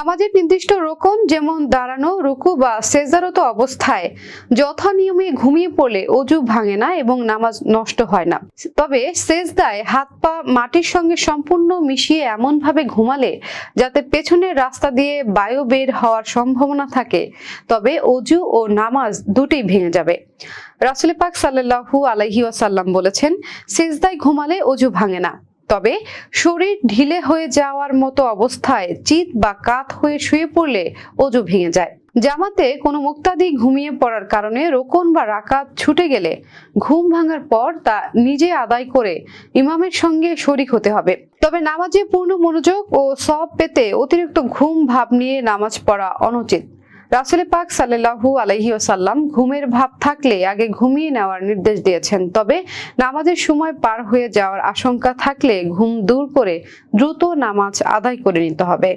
নামাজের নির্দিষ্ট রোকন যেমন দাঁড়ানো, রুকু বা সেজদারত অবস্থায় যথানিয়মে ঘুমিয়ে পড়লে অজু ভাঙে না এবং নামাজ নষ্ট হয় না। তবে সেজদায় হাত পা মাটির সঙ্গে সম্পূর্ণ মিশিয়ে এমনভাবে ঘুমালে যাতে পেছনের রাস্তা দিয়ে বায়ু বের হওয়ার সম্ভাবনা থাকে, তবে অজু ও নামাজ দুটোই ভেঙে যাবে। রাসূল পাক সাল্লাল্লাহু আলাইহি ওয়াসাল্লাম বলেছেন, সেজদায় ঘুমালে অজু ভাঙে না, তবে শরীর ঢিলে হয়ে যাওয়ার মতো অবস্থায় চিত বা কাত হয়ে শুয়ে পড়লে অজু ভেঙে যায়। জামাতে কোনো মুক্তাদি ঘুমিয়ে পড়ার কারণে রোকন বা রাকাত ছুটে গেলে ঘুম ভাঙার পর তা নিজে আদায় করে ইমামের সঙ্গে শরিক হতে হবে। তবে নামাজে পূর্ণ মনোযোগ ও সওয়াব পেতে অতিরিক্ত ঘুম ভাব নিয়ে নামাজ পড়া অনুচিত। রাসূল পাক সাল্লাল্লাহু আলাইহি ওয়াসাল্লাম ঘুমের ভাব থাকলে আগে ঘুমিয়ে নেওয়ার নির্দেশ দিয়েছেন। তবে নামাজের সময় পার হয়ে যাওয়ার আশঙ্কা থাকলে ঘুম দূর করে দ্রুত নামাজ আদায় করে নিতে হবে।